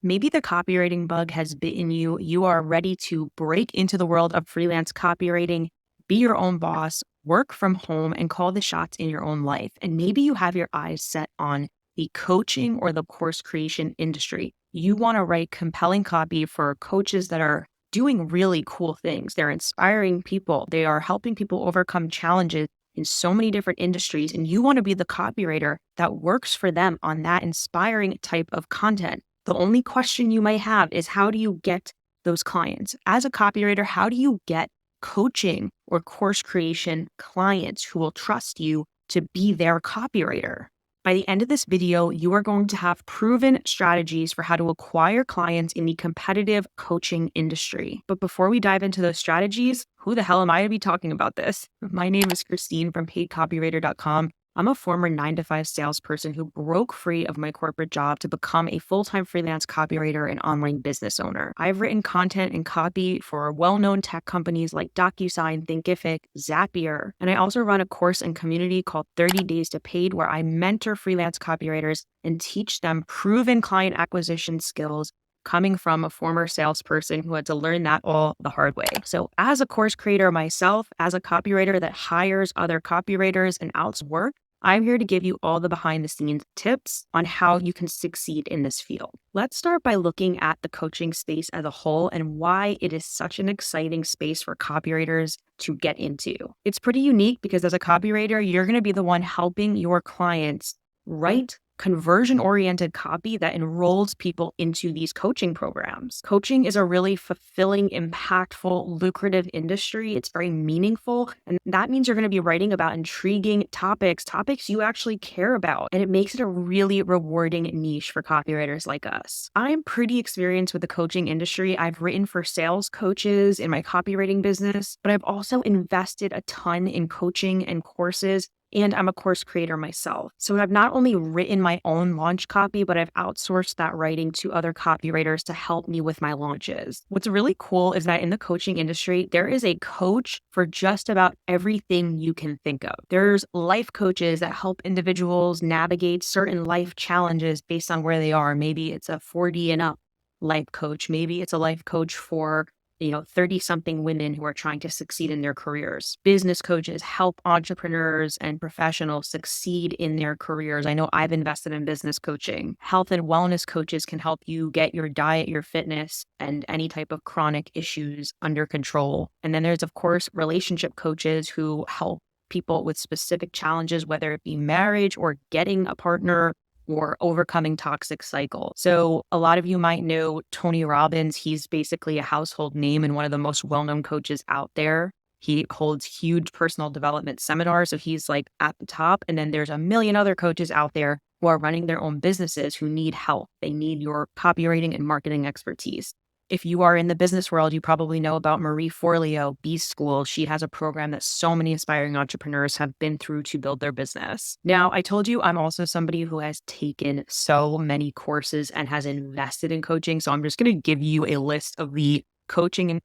Maybe the copywriting bug has bitten you. You are ready to break into the world of freelance copywriting, be your own boss, work from home, and call the shots in your own life. And maybe you have your eyes set on the coaching or the course creation industry. You want to write compelling copy for coaches that are doing really cool things. They're inspiring people, they are helping people overcome challenges in so many different industries. And you want to be the copywriter that works for them on that inspiring type of content. The only question you might have is, how do you get those clients? As a copywriter, how do you get coaching or course creation clients who will trust you to be their copywriter? By the end of this video, you are going to have proven strategies for how to acquire clients in the competitive coaching industry. But before we dive into those strategies, who the hell am I to be talking about this? My name is Christine from paidcopywriter.com. I'm a former 9-to-5 salesperson who broke free of my corporate job to become a full-time freelance copywriter and online business owner. I've written content and copy for well-known tech companies like DocuSign, Thinkific, Zapier, and I also run a course and community called 30 Days to Paid, where I mentor freelance copywriters and teach them proven client acquisition skills coming from a former salesperson who had to learn that all the hard way. So as a course creator myself, as a copywriter that hires other copywriters and outs work, I'm here to give you all the behind the scenes tips on how you can succeed in this field. Let's start by looking at the coaching space as a whole and why it is such an exciting space for copywriters to get into. It's pretty unique because as a copywriter, you're going to be the one helping your clients write conversion-oriented copy that enrolls people into these coaching programs. Coaching is a really fulfilling, impactful, lucrative industry. It's very meaningful. And that means you're going to be writing about intriguing topics you actually care about. And it makes it a really rewarding niche for copywriters like us. I'm pretty experienced with the coaching industry. I've written for sales coaches in my copywriting business, but I've also invested a ton in coaching and courses. And I'm a course creator myself. So I've not only written my own launch copy, but I've outsourced that writing to other copywriters to help me with my launches. What's really cool is that in the coaching industry, there is a coach for just about everything you can think of. There's life coaches that help individuals navigate certain life challenges based on where they are. Maybe it's a 40 and up life coach. Maybe it's a life coach for 30-something women who are trying to succeed in their careers. Business coaches help entrepreneurs and professionals succeed in their careers. I know I've invested in business coaching. Health and wellness coaches can help you get your diet, your fitness, and any type of chronic issues under control. And then there's, of course, relationship coaches who help people with specific challenges, whether it be marriage or getting a partner, or overcoming toxic cycle. So a lot of you might know Tony Robbins. He's basically a household name and one of the most well-known coaches out there. He holds huge personal development seminars. So he's like at the top. And then there's a million other coaches out there who are running their own businesses who need help. They need your copywriting and marketing expertise. If you are in the business world, you probably know about Marie Forleo, B School. She has a program that so many aspiring entrepreneurs have been through to build their business. Now, I told you I'm also somebody who has taken so many courses and has invested in coaching. So I'm just going to give you a list of the coaching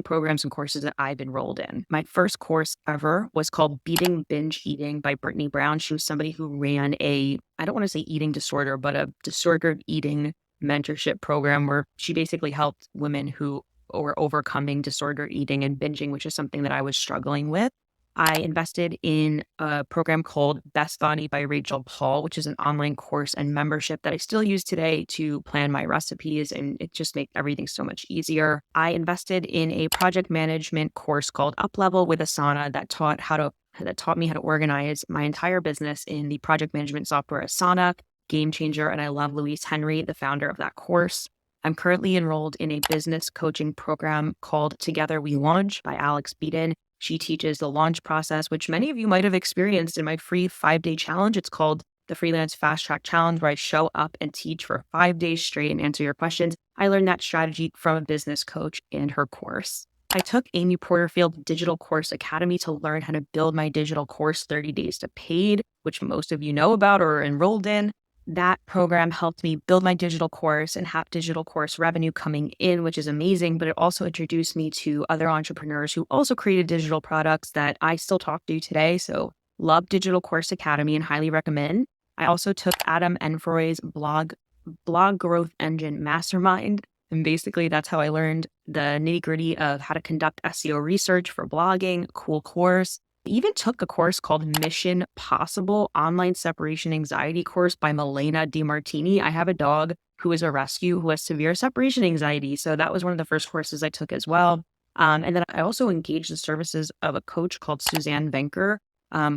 programs and courses that I've enrolled in. My first course ever was called Beating Binge Eating by Brittany Brown. She was somebody who ran I don't want to say eating disorder, but a disordered eating mentorship program where she basically helped women who were overcoming disordered eating and binging, which is something that I was struggling with. I invested in a program called Best Body by Rachel Paul, which is an online course and membership that I still use today to plan my recipes, and it just makes everything so much easier. I invested in a project management course called Uplevel with Asana that taught me how to organize my entire business in the project management software Asana. Game changer. And I love Louise Henry, the founder of that course. I'm currently enrolled in a business coaching program called Together We Launch by Alex Beaton. She teaches the launch process, which many of you might have experienced in my free 5-day challenge. It's called the Freelance Fast Track Challenge, where I show up and teach for 5 days straight and answer your questions. I learned that strategy from a business coach and her course. I took Amy Porterfield's Digital Course Academy to learn how to build my digital course 30 Days to Paid, which most of you know about or are enrolled in. That program helped me build my digital course and have digital course revenue coming in, which is amazing. But it also introduced me to other entrepreneurs who also created digital products that I still talk to today. So love Digital Course Academy and highly recommend. I also took Adam Enfroy's blog blog growth engine mastermind. And basically, that's how I learned the nitty gritty of how to conduct SEO research for blogging. Cool course. I even took a course called Mission Possible Online Separation Anxiety course by Milena DiMartini. I have a dog who is a rescue who has severe separation anxiety. So that was one of the first courses I took as well. And then I also engaged the services of a coach called Suzanne Venker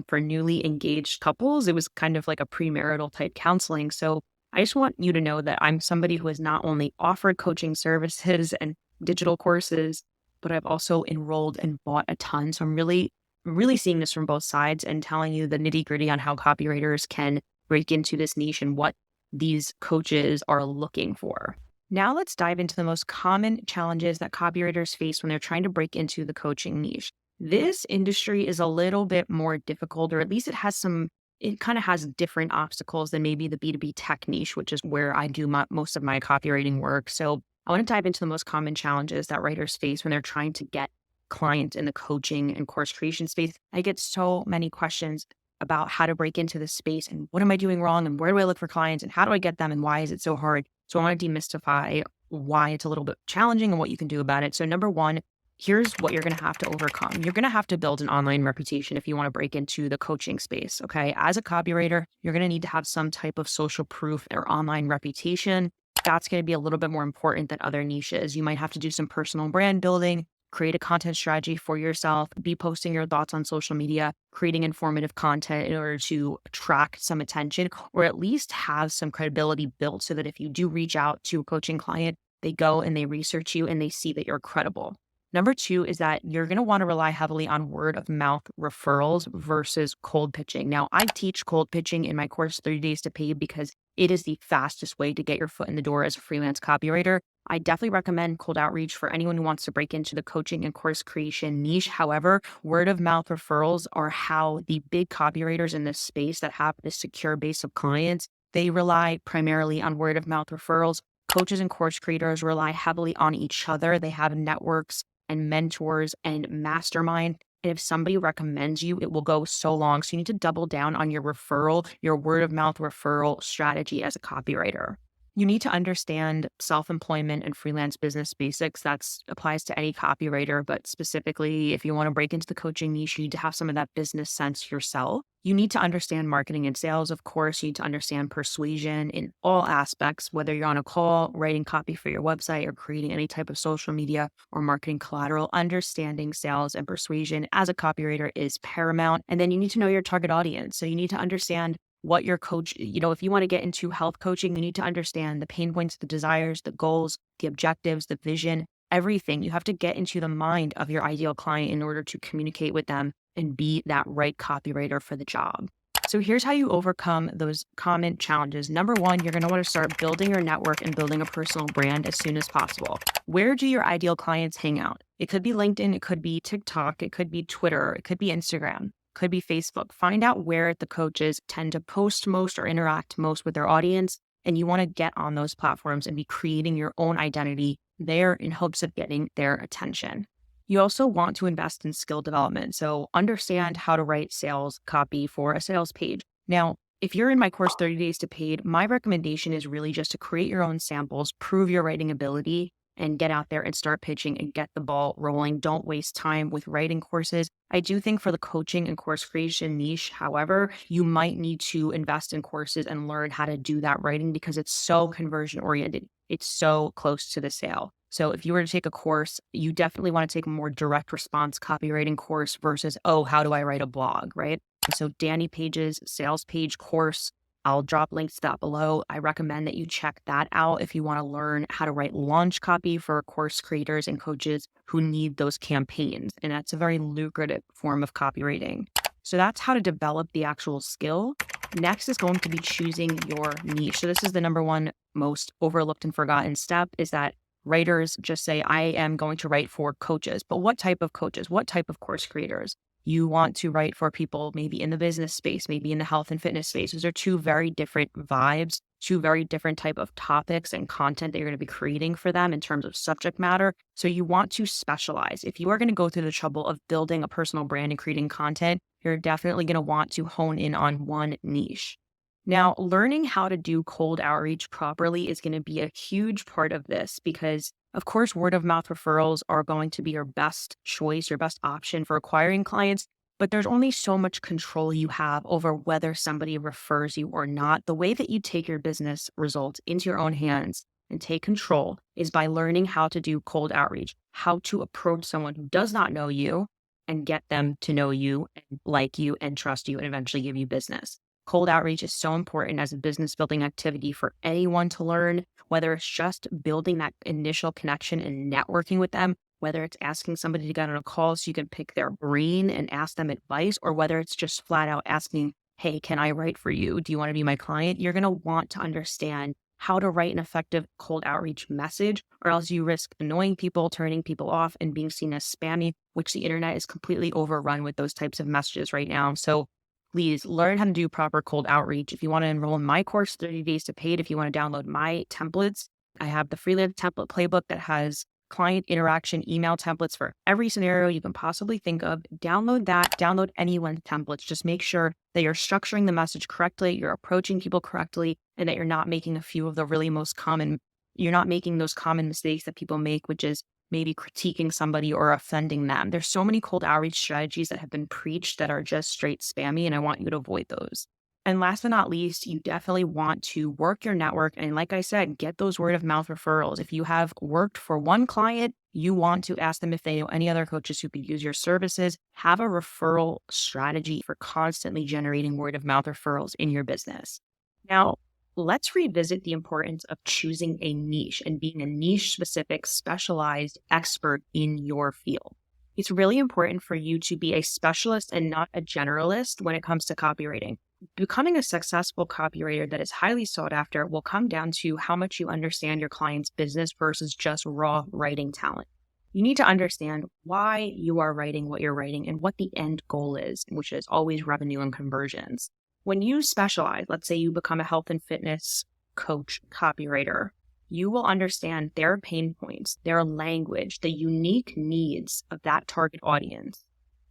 for newly engaged couples. It was kind of like a premarital type counseling. So I just want you to know that I'm somebody who has not only offered coaching services and digital courses, but I've also enrolled and bought a ton. So I'm really seeing this from both sides and telling you the nitty gritty on how copywriters can break into this niche and what these coaches are looking for. Now let's dive into the most common challenges that copywriters face when they're trying to break into the coaching niche. This industry is a little bit more difficult, or at least it kind of has different obstacles than maybe the B2B tech niche, which is where I do most of my copywriting work. So I want to dive into the most common challenges that writers face when they're trying to get clients in the coaching and course creation space. I get so many questions about how to break into this space and what am I doing wrong and where do I look for clients and how do I get them and why is it so hard? So I want to demystify why it's a little bit challenging and what you can do about it. So number one, here's what you're going to have to overcome. You're going to have to build an online reputation if you want to break into the coaching space. Okay. As a copywriter, you're going to need to have some type of social proof or online reputation. That's going to be a little bit more important than other niches. You might have to do some personal brand building, create a content strategy for yourself, be posting your thoughts on social media, creating informative content in order to attract some attention, or at least have some credibility built so that if you do reach out to a coaching client, they go and they research you and they see that you're credible. Number two is that you're going to want to rely heavily on word of mouth referrals versus cold pitching. Now, I teach cold pitching in my course, 30 Days to Paid, because it is the fastest way to get your foot in the door as a freelance copywriter. I definitely recommend cold outreach for anyone who wants to break into the coaching and course creation niche. However, word of mouth referrals are how the big copywriters in this space that have this secure base of clients, they rely primarily on word of mouth referrals. Coaches and course creators rely heavily on each other. They have networks and mentors and mastermind. And if somebody recommends you, it will go so long. So you need to double down on your referral, your word of mouth referral strategy as a copywriter. You need to understand self-employment and freelance business basics. That applies to any copywriter, but specifically if you want to break into the coaching niche, you need to have some of that business sense yourself. You need to understand marketing and sales, of course. You need to understand persuasion in all aspects, whether you're on a call, writing copy for your website, or creating any type of social media or marketing collateral. Understanding sales and persuasion as a copywriter is paramount. And then you need to know your target audience. So you need to understand what your coach, if you want to get into health coaching, you need to understand the pain points, the desires, the goals, the objectives, the vision, everything. You have to get into the mind of your ideal client in order to communicate with them and be that right copywriter for the job. So here's how you overcome those common challenges. Number one, you're going to want to start building your network and building a personal brand as soon as possible. Where do your ideal clients hang out? It could be LinkedIn, it could be TikTok, it could be Twitter, it could be Instagram, could be Facebook. Find out where the coaches tend to post most or interact most with their audience. And you want to get on those platforms and be creating your own identity there in hopes of getting their attention. You also want to invest in skill development. So understand how to write sales copy for a sales page. Now, if you're in my course 30 Days to Paid, my recommendation is really just to create your own samples, prove your writing ability, and get out there and start pitching and get the ball rolling. Don't waste time with writing courses. I do think for the coaching and course creation niche, however, you might need to invest in courses and learn how to do that writing because it's so conversion oriented. It's so close to the sale. So if you were to take a course, you definitely want to take a more direct response copywriting course versus, how do I write a blog, right? So Danny Page's sales page course, I'll drop links to that below. I recommend that you check that out if you want to learn how to write launch copy for course creators and coaches who need those campaigns. And that's a very lucrative form of copywriting. So that's how to develop the actual skill. Next is going to be choosing your niche. So this is the number one most overlooked and forgotten step is that writers just say, I am going to write for coaches. But what type of coaches? What type of course creators? You want to write for people maybe in the business space, maybe in the health and fitness space. Those are two very different vibes, two very different type of topics and content that you're going to be creating for them in terms of subject matter. So you want to specialize. If you are going to go through the trouble of building a personal brand and creating content, you're definitely going to want to hone in on one niche. Now, learning how to do cold outreach properly is going to be a huge part of this because, of course, word of mouth referrals are going to be your best choice, your best option for acquiring clients. But there's only so much control you have over whether somebody refers you or not. The way that you take your business results into your own hands and take control is by learning how to do cold outreach, how to approach someone who does not know you and get them to know you and like you and trust you and eventually give you business. Cold outreach is so important as a business building activity for anyone to learn, whether it's just building that initial connection and networking with them, whether it's asking somebody to get on a call so you can pick their brain and ask them advice, or whether it's just flat out asking, hey, can I write for you? Do you want to be my client? You're going to want to understand how to write an effective cold outreach message, or else you risk annoying people, turning people off, and being seen as spammy, which the internet is completely overrun with those types of messages right now. So please learn how to do proper cold outreach. If you want to enroll in my course, 30 Days to Paid, if you want to download my templates, I have the freelance template playbook that has client interaction email templates for every scenario you can possibly think of. Download that, download anyone's templates. Just make sure that you're structuring the message correctly, you're approaching people correctly, and that you're not making a few of the you're not making those common mistakes that people make, which is maybe critiquing somebody or offending them. There's so many cold outreach strategies that have been preached that are just straight spammy, and I want you to avoid those. And last but not least, you definitely want to work your network. And like I said, get those word of mouth referrals. If you have worked for one client, you want to ask them if they know any other coaches who could use your services. Have a referral strategy for constantly generating word of mouth referrals in your business. Now, let's revisit the importance of choosing a niche and being a niche specific, specialized expert in your field. It's really important for you to be a specialist and not a generalist when it comes to copywriting. Becoming a successful copywriter that is highly sought after will come down to how much you understand your client's business versus just raw writing talent. You need to understand why you are writing what you're writing and what the end goal is, which is always revenue and conversions. When you specialize, let's say you become a health and fitness coach, copywriter, you will understand their pain points, their language, the unique needs of that target audience.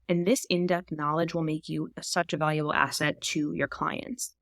And this in-depth knowledge will make you such a valuable asset to your clients.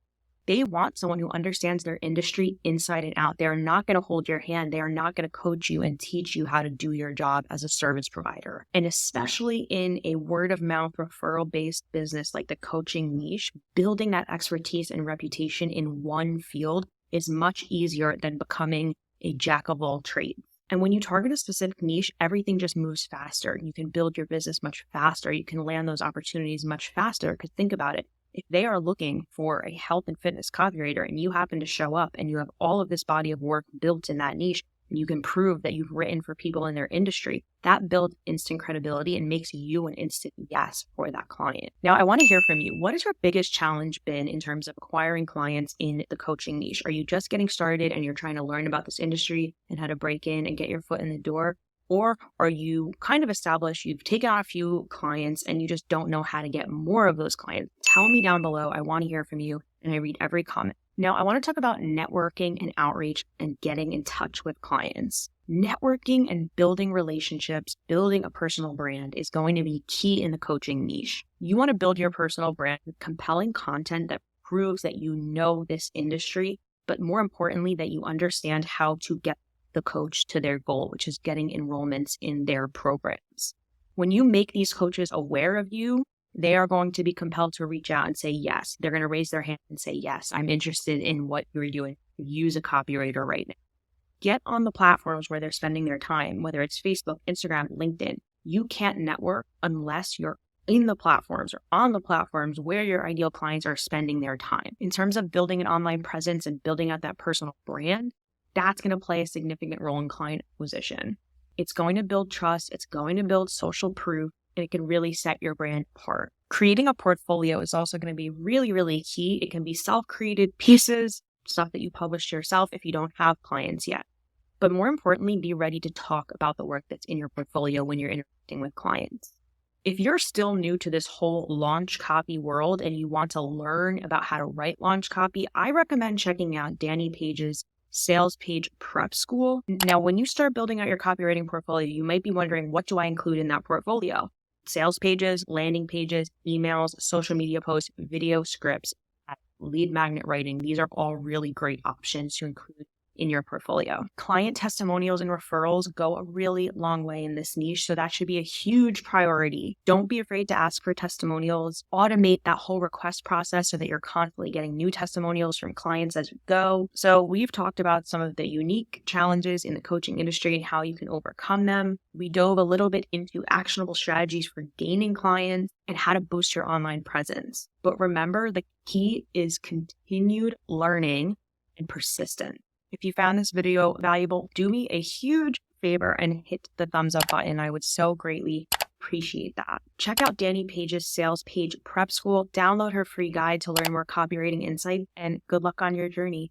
They want someone who understands their industry inside and out. They're not going to hold your hand. They are not going to coach you and teach you how to do your job as a service provider. And especially in a word of mouth referral-based business like the coaching niche, building that expertise and reputation in one field is much easier than becoming a jack of all trades. And when you target a specific niche, everything just moves faster. You can build your business much faster. You can land those opportunities much faster. Because think about it. If they are looking for a health and fitness copywriter and you happen to show up and you have all of this body of work built in that niche, and you can prove that you've written for people in their industry, that builds instant credibility and makes you an instant yes for that client. Now, I want to hear from you. What has your biggest challenge been in terms of acquiring clients in the coaching niche? Are you just getting started and you're trying to learn about this industry and how to break in and get your foot in the door? Or are you kind of established, you've taken on a few clients and you just don't know how to get more of those clients? Tell me down below. I want to hear from you and I read every comment. Now, I want to talk about networking and outreach and getting in touch with clients. Networking and building relationships, building a personal brand is going to be key in the coaching niche. You want to build your personal brand with compelling content that proves that you know this industry, but more importantly, that you understand how to get the coach to their goal, which is getting enrollments in their programs. When you make these coaches aware of you, they are going to be compelled to reach out and say yes. They're going to raise their hand and say, yes, I'm interested in what you're doing. Use a copywriter right now. Get on the platforms where they're spending their time, whether it's Facebook, Instagram, LinkedIn. You can't network unless you're in the platforms or on the platforms where your ideal clients are spending their time. In terms of building an online presence and building out that personal brand, that's going to play a significant role in client acquisition. It's going to build trust. It's going to build social proof, and it can really set your brand apart. Creating a portfolio is also going to be really, really key. It can be self-created pieces, stuff that you publish yourself if you don't have clients yet. But more importantly, be ready to talk about the work that's in your portfolio when you're interacting with clients. If you're still new to this whole launch copy world and you want to learn about how to write launch copy, I recommend checking out Danny Page's Sales Page Prep School. Now, when you start building out your copywriting portfolio, you might be wondering, what do I include in that portfolio? Sales pages, landing pages, emails, social media posts, video scripts. lead magnet writing. These are all really great options to include in your portfolio. Client testimonials and referrals go a really long way in this niche, so that should be a huge priority. Don't be afraid to ask for testimonials. Automate that whole request process so that you're constantly getting new testimonials from clients as you go. So we've talked about some of the unique challenges in the coaching industry and how you can overcome them. We dove a little bit into actionable strategies for gaining clients and how to boost your online presence. But remember, the key is continued learning and persistence. If you found this video valuable, do me a huge favor and hit the thumbs up button. I would so greatly appreciate that. Check out Danny Page's Sales Page Prep School. Download her free guide to learn more copywriting insight, and good luck on your journey.